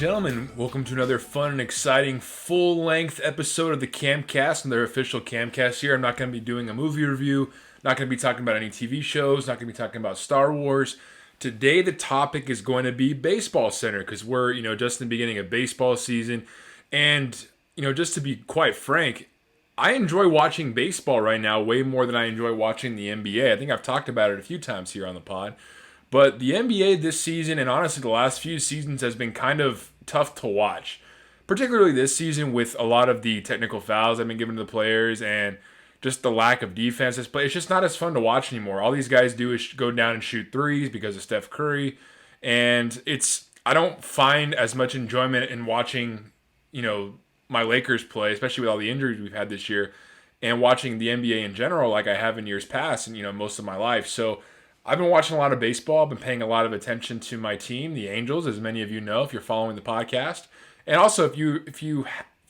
gentlemen, welcome to another fun and exciting full-length episode of the Camcast and their official Camcast here. I'm not going to be doing a movie review, not going to be talking about any TV shows, not going to be talking about Star Wars. Today the topic is going to be Baseball Center because we're, just in the beginning of baseball season. And, just to be quite frank, I enjoy watching baseball right now way more than I enjoy watching the NBA. I think I've talked about it a few times here on the pod. But the NBA this season, and honestly the last few seasons, has been kind of tough to watch. Particularly this season with a lot of the technical fouls that have been given to the players and just the lack of defense. It's just not as fun to watch anymore. All these guys do is go down and shoot threes because of Steph Curry. And I don't find as much enjoyment in watching, my Lakers play, especially with all the injuries we've had this year, and watching the NBA in general like I have in years past and, most of my life. So I've been watching a lot of baseball. I've been paying a lot of attention to my team, the Angels, as many of you know if you're following the podcast. And also, if you're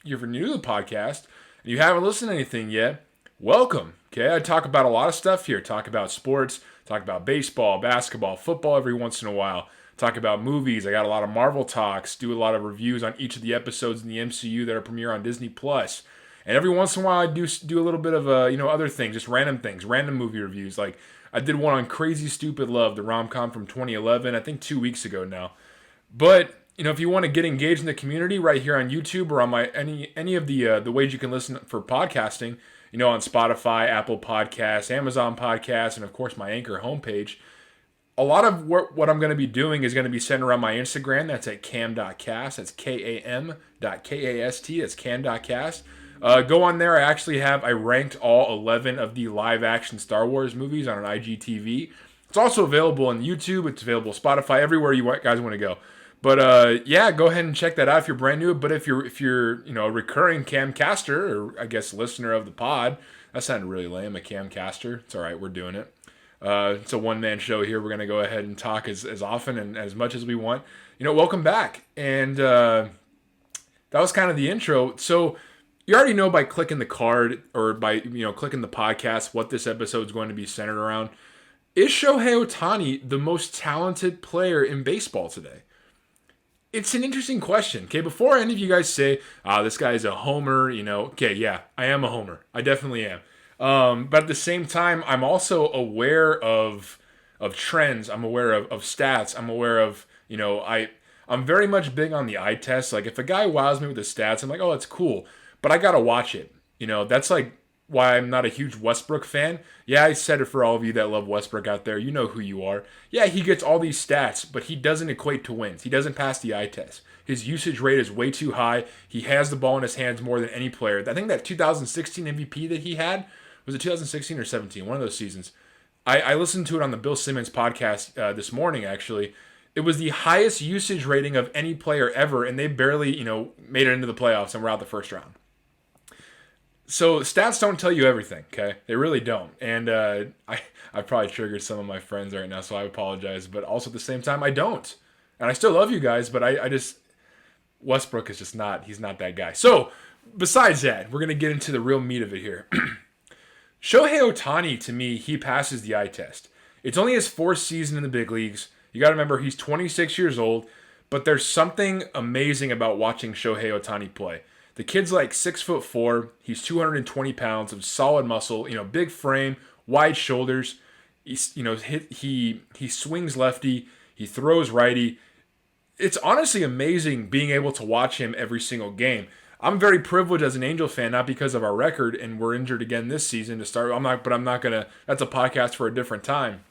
new to the podcast and you haven't listened to anything yet, welcome. Okay, I talk about a lot of stuff here. Talk about sports, talk about baseball, basketball, football every once in a while. Talk about movies. I got a lot of Marvel talks. Do a lot of reviews on each of the episodes in the MCU that are premiere on Disney Plus. And every once in a while, I do a little bit of other things, just random things, random movie reviews. Like I did one on Crazy Stupid Love, the rom-com from 2011, I think 2 weeks ago now. But if you want to get engaged in the community right here on YouTube or on any of the ways you can listen for podcasting, on Spotify, Apple Podcasts, Amazon Podcasts, and of course my Anchor homepage. A lot of what I'm going to be doing is going to be centered around my Instagram. That's at cam.cast. That's KAM.KAST. That's cam.cast. Go on there. I ranked all 11 of the live-action Star Wars movies on an IGTV. It's also available on YouTube. It's available Spotify, everywhere you guys want to go. But go ahead and check that out if you're brand new. But if you're a recurring camcaster, or I guess listener of the pod, that sounded really lame, a camcaster. It's all right, we're doing it. It's a one-man show here. We're going to go ahead and talk as often and as much as we want. Welcome back. And that was kind of the intro. So you already know by clicking the card or by clicking the podcast what this episode is going to be centered around. Is Shohei Ohtani the most talented player in baseball today? It's an interesting question. Okay, before any of you guys say, this guy's a homer, okay, yeah, I am a homer. I definitely am. But at the same time, I'm also aware of trends. I'm aware of stats. I'm aware of, I'm very much big on the eye test. Like if a guy wows me with the stats, I'm like, oh, that's cool. But I got to watch it. That's like why I'm not a huge Westbrook fan. Yeah, I said it for all of you that love Westbrook out there. You know who you are. Yeah, he gets all these stats, but he doesn't equate to wins. He doesn't pass the eye test. His usage rate is way too high. He has the ball in his hands more than any player. I think that 2016 MVP that he had, was it 2016 or 17? One of those seasons. I listened to it on the Bill Simmons podcast this morning, actually. It was the highest usage rating of any player ever, and they barely, made it into the playoffs and were out the first round. So stats don't tell you everything, okay? They really don't. And I probably triggered some of my friends right now, so I apologize. But also at the same time, I don't. And I still love you guys, but I just... Westbrook is just not... He's not that guy. So, besides that, we're going to get into the real meat of it here. Shohei Ohtani, to me, he passes the eye test. It's only his fourth season in the big leagues. You got to remember, he's 26 years old. But there's something amazing about watching Shohei Ohtani play. The kid's like 6'4". He's 220 pounds of solid muscle. Big frame, wide shoulders. He's, he swings lefty. He throws righty. It's honestly amazing being able to watch him every single game. I'm very privileged as an Angel fan, not because of our record, and we're injured again this season to start. I'm not gonna. That's a podcast for a different time.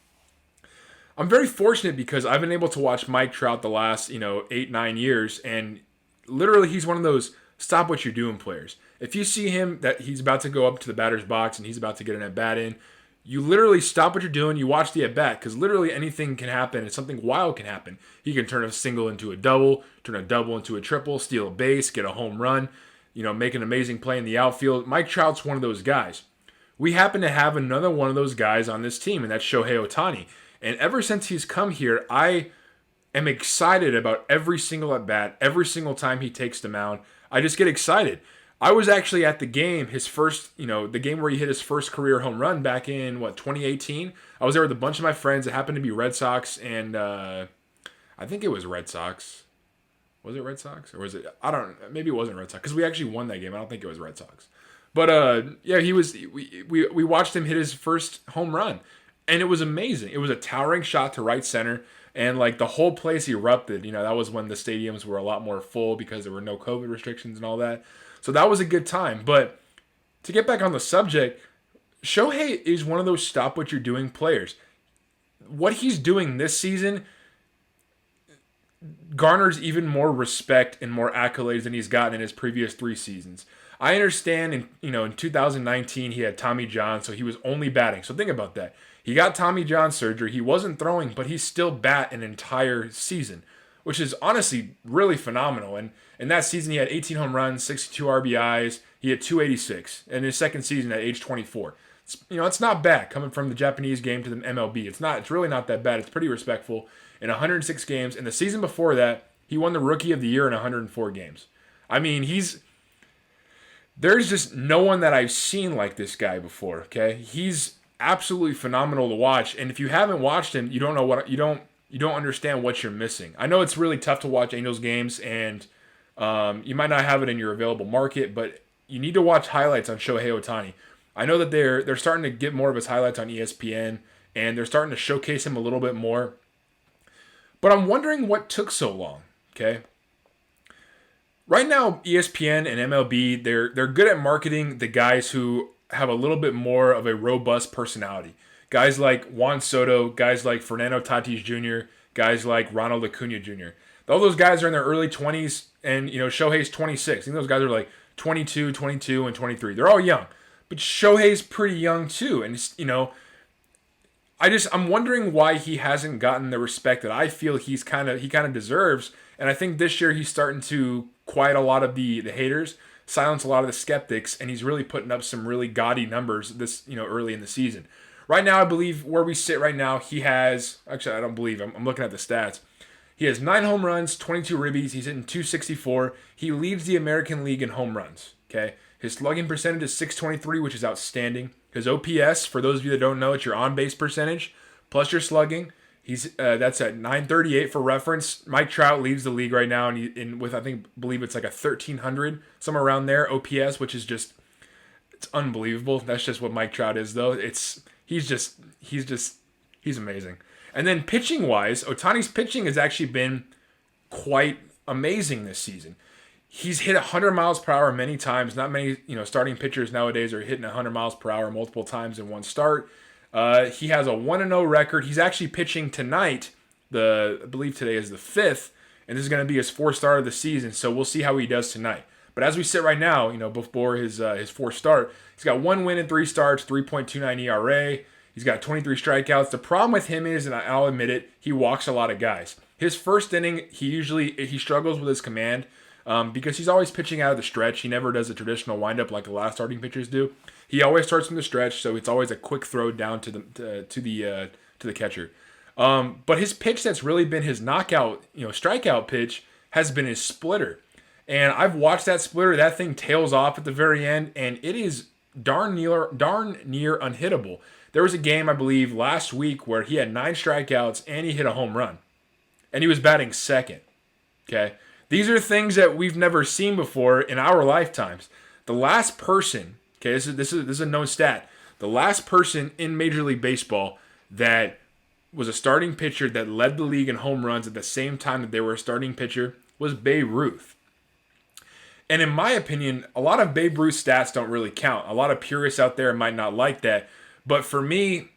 I'm very fortunate because I've been able to watch Mike Trout the last 8-9 years, and literally he's one of those stop what you're doing players. If you see him that he's about to go up to the batter's box and he's about to get an at-bat in, you literally stop what you're doing, you watch the at-bat, because literally anything can happen and something wild can happen. He can turn a single into a double, turn a double into a triple, steal a base, get a home run, make an amazing play in the outfield. Mike Trout's one of those guys. We happen to have another one of those guys on this team, and that's Shohei Ohtani. And ever since he's come here, I am excited about every single at-bat, every single time he takes the mound. I just get excited. I was actually at the game, the game where he hit his first career home run back in, 2018? I was there with a bunch of my friends. It happened to be Red Sox and I think it was Red Sox. Was it Red Sox or was it? I don't. Maybe it wasn't Red Sox because we actually won that game. I don't think it was Red Sox. But yeah, he was. We watched him hit his first home run, and it was amazing. It was a towering shot to right center, and like the whole place erupted. You know, that was when the stadiums were a lot more full because there were no COVID restrictions and all that. So that was a good time. But to get back on the subject, Shohei is one of those stop what you're doing players. What he's doing this season garners even more respect and more accolades than he's gotten in his previous 3 seasons. I understand in 2019 he had Tommy John, so he was only batting. So think about that. He got Tommy John surgery. He wasn't throwing, but he still bat an entire season, which is honestly really phenomenal. And in that season he had 18 home runs, 62 RBIs. He had 286 in his second season at age 24. It's not bad coming from the Japanese game to the MLB. It's really not that bad. It's pretty respectful. In 106 games, and the season before that, he won the Rookie of the Year in 104 games. I mean, there's just no one that I've seen like this guy before. Okay, he's absolutely phenomenal to watch. And if you haven't watched him, you don't know what you don't understand what you're missing. I know it's really tough to watch Angels games, and you might not have it in your available market, but you need to watch highlights on Shohei Ohtani. I know that they're starting to get more of his highlights on ESPN, and they're starting to showcase him a little bit more. But I'm wondering what took so long, okay? Right now, ESPN and MLB, they're good at marketing the guys who have a little bit more of a robust personality. Guys like Juan Soto, guys like Fernando Tatis Jr., guys like Ronald Acuna Jr. All those guys are in their early 20s, and Shohei's 26. I think those guys are like 22, 22, and 23. They're all young. But Shohei's pretty young too, and I'm wondering why he hasn't gotten the respect that I feel he kind of deserves. And I think this year he's starting to quiet a lot of the haters, silence a lot of the skeptics, and he's really putting up some really gaudy numbers this early in the season. Right now, I believe where we sit right now, he has actually I don't believe I'm looking at the stats. He has 9 home runs, 22 ribbies. He's hitting 264. He leads the American League in home runs. Okay, his slugging percentage is .623, which is outstanding. His OPS, for those of you that don't know, it's your on-base percentage plus your slugging. That's at .938 for reference. Mike Trout leads the league right now, and with believe it's like a 1,300 somewhere around there OPS, which is it's unbelievable. That's just what Mike Trout is, though. He's amazing. And then pitching wise, Ohtani's pitching has actually been quite amazing this season. He's hit 100 miles per hour many times. Not many, starting pitchers nowadays are hitting 100 miles per hour multiple times in one start. He has a 1-0 record. He's actually pitching tonight. I believe today is the 5th, and this is going to be his 4th start of the season. So we'll see how he does tonight. But as we sit right now, before his 4th start, he's got 1 win in 3 starts, 3.29 ERA. He's got 23 strikeouts. The problem with him is, and I'll admit it, he walks a lot of guys. His first inning, he struggles with his command. Because he's always pitching out of the stretch. He never does a traditional windup like the last starting pitchers do. He always starts from the stretch, so it's always a quick throw down to the catcher. But his pitch that's really been his knockout, strikeout pitch has been his splitter. And I've watched that splitter. That thing tails off at the very end, and it is darn near unhittable. There was a game, I believe, last week where he had 9 strikeouts and he hit a home run, and he was batting second. Okay. These are things that we've never seen before in our lifetimes. The last person, okay, this is a known stat. The last person in Major League Baseball that was a starting pitcher that led the league in home runs at the same time that they were a starting pitcher was Babe Ruth. And in my opinion, a lot of Babe Ruth stats don't really count. A lot of purists out there might not like that. But for me,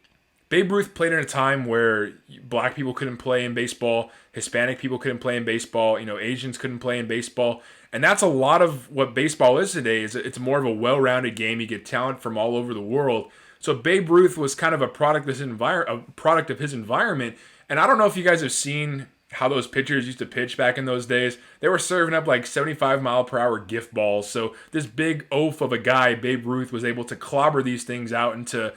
Babe Ruth played in a time where black people couldn't play in baseball, Hispanic people couldn't play in baseball, Asians couldn't play in baseball. And that's a lot of what baseball is today. It's more of a well-rounded game. You get talent from all over the world. So Babe Ruth was kind of a product of his environment. And I don't know if you guys have seen how those pitchers used to pitch back in those days. They were serving up like 75-mile-per-hour gift balls. So this big oaf of a guy, Babe Ruth, was able to clobber these things out into,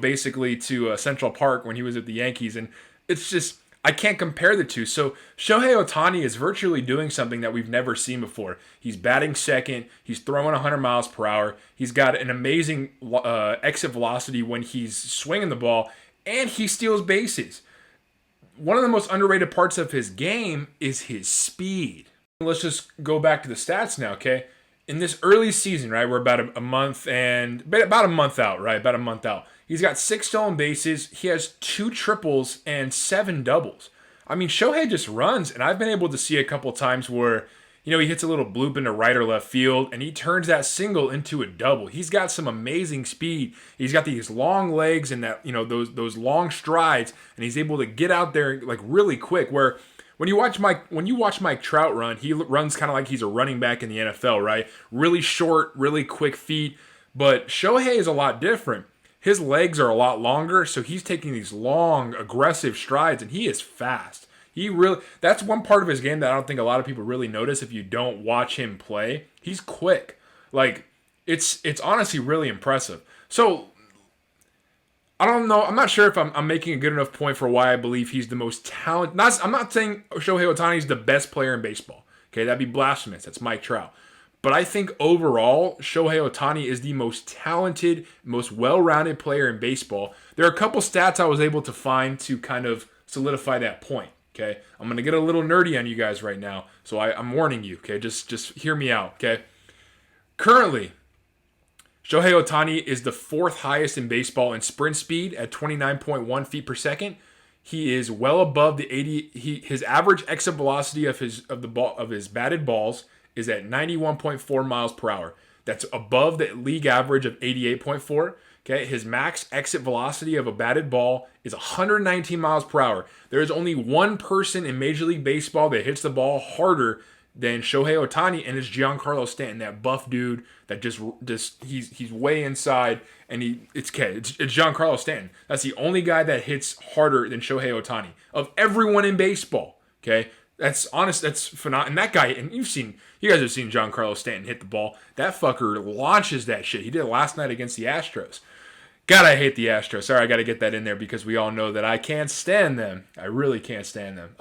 basically to Central Park when he was at the Yankees. And it's just, I can't compare the two. So Shohei Ohtani is virtually doing something that we've never seen before. He's batting second. He's throwing 100 miles per hour. He's got an amazing exit velocity when he's swinging the ball, and he steals bases. One of the most underrated parts of his game is his speed. Let's just go back to the stats now, okay? In this early season, right, we're about a month and about a month out, right? About a month out. He's got 6 stolen bases. He has 2 triples and 7 doubles. I mean, Shohei just runs, and I've been able to see a couple times where, he hits a little bloop into right or left field, and he turns that single into a double. He's got some amazing speed. He's got these long legs and that, those long strides, and he's able to get out there like really quick. Where when you watch Mike Trout run, he runs kind of like he's a running back in the NFL, right? Really short, really quick feet. But Shohei is a lot different. His legs are a lot longer, so he's taking these long, aggressive strides, and he is fast. That's one part of his game that I don't think a lot of people really notice if you don't watch him play. He's quick. Like, it's honestly really impressive. So, I don't know. I'm not sure if I'm making a good enough point for why I believe he's the most talented. I'm not saying Shohei Ohtani is the best player in baseball. Okay, that'd be blasphemous. That's Mike Trout. But I think overall, Shohei Ohtani is the most talented, most well-rounded player in baseball. There are a couple stats I was able to find to kind of solidify that point. Okay, I'm going to get a little nerdy on you guys right now, so I'm warning you, okay? Just hear me out, okay? Currently, Shohei Ohtani is the 4th highest in baseball in sprint speed at 29.1 feet per second. He is well above the 80. His average exit velocity of his batted balls is at 91.4 miles per hour. That's above the league average of 88.4. Okay, his max exit velocity of a batted ball is 119 miles per hour. There is only one person in Major League Baseball that hits the ball harder than Shohei Ohtani, and it's Giancarlo Stanton, that buff dude that just he's way inside, and it's Giancarlo Stanton. That's the only guy that hits harder than Shohei Ohtani of everyone in baseball. Okay, that's honest. That's phenomenal. And that guy, and you guys have seen Giancarlo Stanton hit the ball. That fucker launches that shit. He did it last night against the Astros. God, I hate the Astros. Sorry, I got to get that in there because we all know that I can't stand them. I really can't stand them.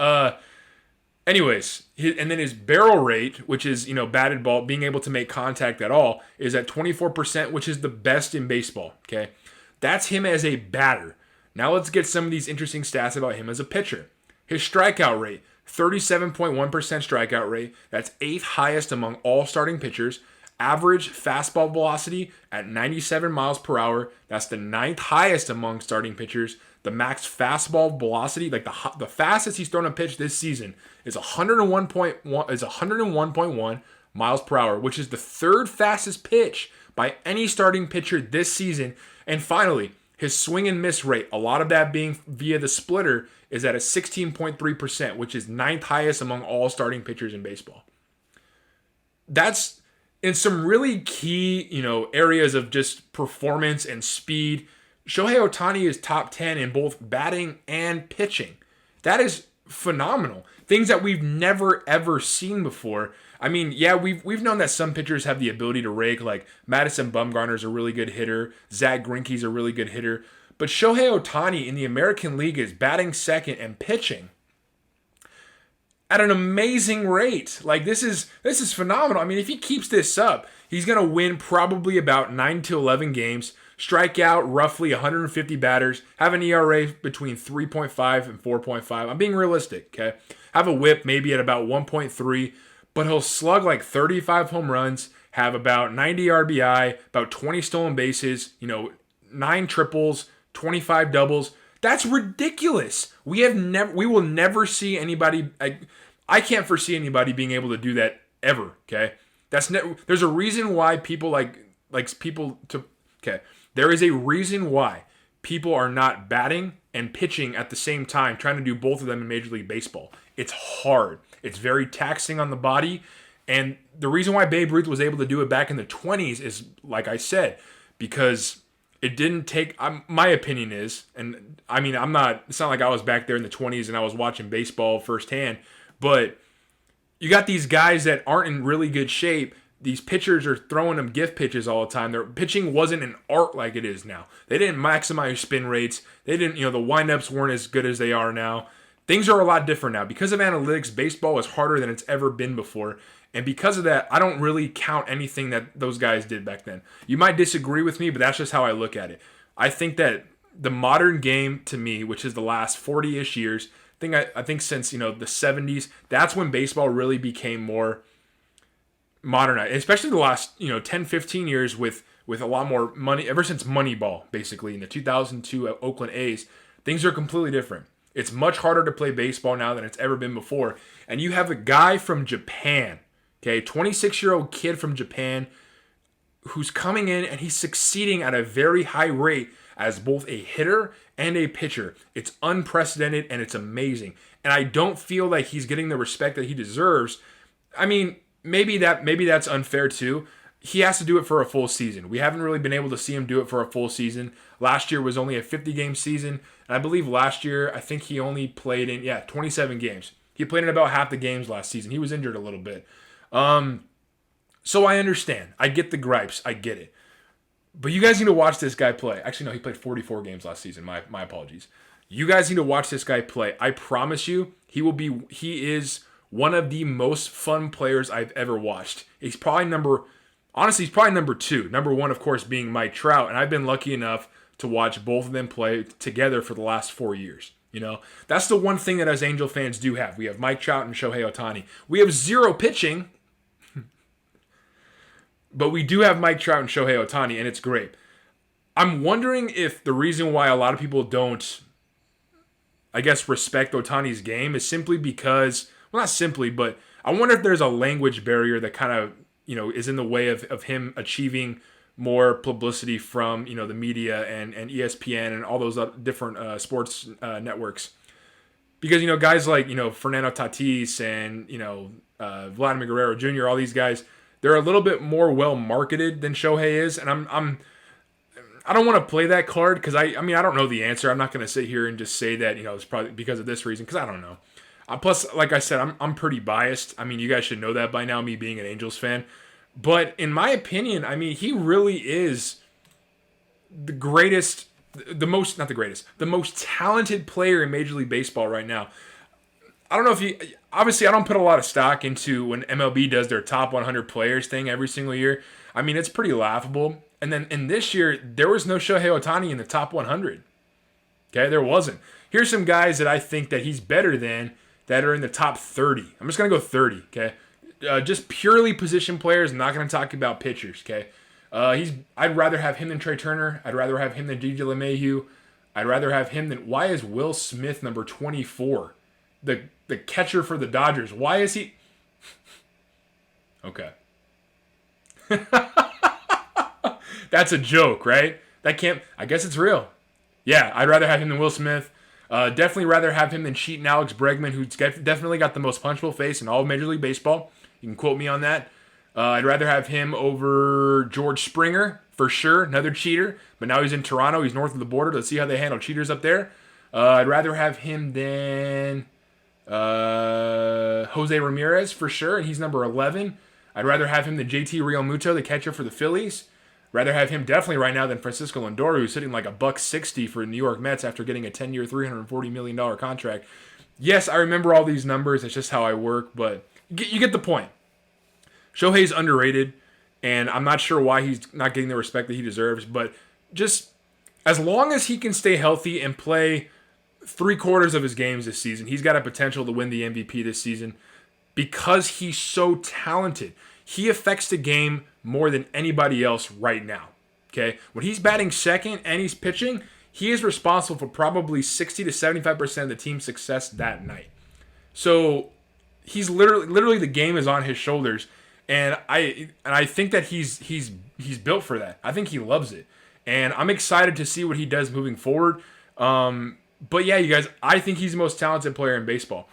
Anyways, and then his barrel rate, which is, batted ball, being able to make contact at all, is at 24%, which is the best in baseball, okay? That's him as a batter. Now let's get some of these interesting stats about him as a pitcher. His strikeout rate, 37.1% strikeout rate. That's 8th highest among all starting pitchers. Average fastball velocity at 97 miles per hour. That's the 9th highest among starting pitchers. The max fastball velocity, like the fastest he's thrown a pitch this season, is 101.1 miles per hour, which is the 3rd fastest pitch by any starting pitcher this season. And finally, his swing and miss rate, a lot of that being via the splitter, is at a 16.3%, which is 9th highest among all starting pitchers in baseball. That's in some really key, areas of just performance and speed. Shohei Ohtani is top 10 in both batting and pitching. That is phenomenal. Things that we've never ever seen before. I mean, yeah, we've known that some pitchers have the ability to rake, like Madison Bumgarner's a really good hitter, Zach Greinke's a really good hitter, but Shohei Ohtani in the American League is batting second and pitching at an amazing rate. Like, this is phenomenal. I mean, if he keeps this up, he's going to win probably about 9 to 11 games, strike out roughly 150 batters, have an ERA between 3.5 and 4.5. I'm being realistic, okay? Have a whip maybe at about 1.3, but he'll slug like 35 home runs, have about 90 RBI, about 20 stolen bases, 9 triples, 25 doubles. That's ridiculous. We will never see anybody. I can't foresee anybody being able to do that ever. Okay, there's a reason why people there is a reason why people are not batting and pitching at the same time, trying to do both of them in Major League Baseball. It's hard. It's very taxing on the body, and the reason why Babe Ruth was able to do it back in the 20s is, like I said, because it didn't take, my opinion is, and I mean, it's not like I was back there in the 20s and I was watching baseball firsthand, but you got these guys that aren't in really good shape. These pitchers are throwing them gift pitches all the time. Their pitching wasn't an art like it is now. They didn't maximize spin rates. They didn't, the windups weren't as good as they are now. Things are a lot different now. Because of analytics, baseball is harder than it's ever been before. And because of that, I don't really count anything that those guys did back then. You might disagree with me, but that's just how I look at it. I think that the modern game, to me, which is the last 40-ish years, I think since the 70s, that's when baseball really became more modernized, especially the last 10, 15 years with a lot more money. Ever since Moneyball, basically in the 2002 Oakland A's, things are completely different. It's much harder to play baseball now than it's ever been before. And you have a guy from Japan, okay, 26-year-old kid from Japan who's coming in and he's succeeding at a very high rate as both a hitter and a pitcher. It's unprecedented and it's amazing. And I don't feel like he's getting the respect that he deserves. I mean, maybe that's unfair too. He has to do it for a full season. We haven't really been able to see him do it for a full season. Last year was only a 50-game season. And I believe last year, I think he only played in, 27 games. He played in about half the games last season. He was injured a little bit. So I understand. I get the gripes. I get it. But you guys need to watch this guy play. Actually, no, he played 44 games last season. My apologies. You guys need to watch this guy play. I promise you, he is one of the most fun players I've ever watched. He's probably number two. Number one, of course, being Mike Trout. And I've been lucky enough to watch both of them play together for the last 4 years. That's the one thing that as Angel fans do have. We have Mike Trout and Shohei Ohtani. We have zero pitching, but we do have Mike Trout and Shohei Ohtani, and it's great. I'm wondering if the reason why a lot of people don't, I guess, respect Ohtani's game is simply because, well, not simply, but I wonder if there's a language barrier that kind of, is in the way of him achieving more publicity from, the media and ESPN and all those different sports networks. Because, guys like, Fernando Tatis and, Vladimir Guerrero Jr., all these guys, they're a little bit more well-marketed than Shohei is. And I don't want to play that card because, I don't know the answer. I'm not going to sit here and just say that, it's probably because of this reason because I don't know. Plus, like I said, I'm pretty biased. You guys should know that by now, me being an Angels fan. But in my opinion, he really is the most talented player in Major League Baseball right now. I don't know if obviously I don't put a lot of stock into when MLB does their top 100 players thing every single year. It's pretty laughable. And then in this year, there was no Shohei Ohtani in the top 100. Okay, there wasn't. Here's some guys that I think that he's better than that are in the top 30. I'm just going to go 30, okay? Just purely position players. I'm not going to talk about pitchers, okay? I'd rather have him than Trey Turner. I'd rather have him than DJ LeMahieu. I'd rather have him than... Why is Will Smith number 24? The catcher for the Dodgers. Why is he... Okay. That's a joke, right? That can't... I guess it's real. Yeah, I'd rather have him than Will Smith. Definitely rather have him than cheating Alex Bregman, who's definitely got the most punchable face in all of Major League Baseball. You can quote me on that. I'd rather have him over George Springer, for sure. Another cheater. But now he's in Toronto. He's north of the border. Let's see how they handle cheaters up there. I'd rather have him than Jose Ramirez, for sure. And he's number 11. I'd rather have him than JT Realmuto, the catcher for the Phillies. Rather have him definitely right now than Francisco Lindor, who's sitting like $160 for the New York Mets after getting a 10-year, $340 million contract. Yes, I remember all these numbers. It's just how I work, but you get the point. Shohei's underrated, and I'm not sure why he's not getting the respect that he deserves, but just as long as he can stay healthy and play 3/4 of his games this season, he's got a potential to win the MVP this season because he's so talented. He affects the game more than anybody else right now. Okay? When he's batting second and he's pitching, he is responsible for probably 60 to 75% of the team's success that night. So he's literally the game is on his shoulders, and I think that he's built for that. I think he loves it, and I'm excited to see what he does moving forward. But yeah, you guys, I think he's the most talented player in baseball.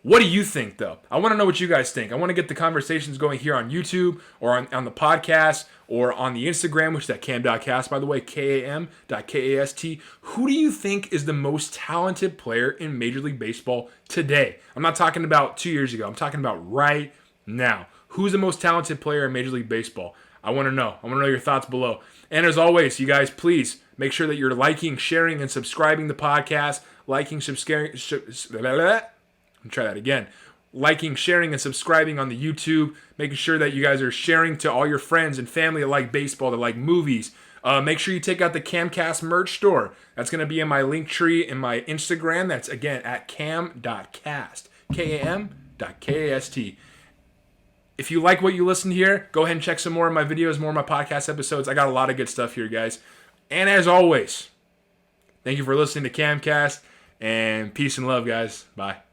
What do you think, though? I want to know what you guys think. I want to get the conversations going here on YouTube or on the podcast or on the Instagram, which is at cam.cast, by the way, kam.kast. Who do you think is the most talented player in Major League Baseball today? I'm not talking about 2 years ago. I'm talking about right now. Who's the most talented player in Major League Baseball? I want to know. I want to know your thoughts below. And as always, you guys, please make sure that you're liking, sharing, and subscribing the podcast. Liking, subscribing... Let me try that again. liking, sharing, and subscribing on the YouTube. Making sure that you guys are sharing to all your friends and family that like baseball, that like movies. Make sure you take out the Camcast merch store. That's going to be in my link tree in my Instagram. That's, again, at cam.cast. Kam.cast. If you like what you listen here, go ahead and check some more of my videos, more of my podcast episodes. I got a lot of good stuff here, guys. And as always, thank you for listening to Camcast, and peace and love, guys. Bye.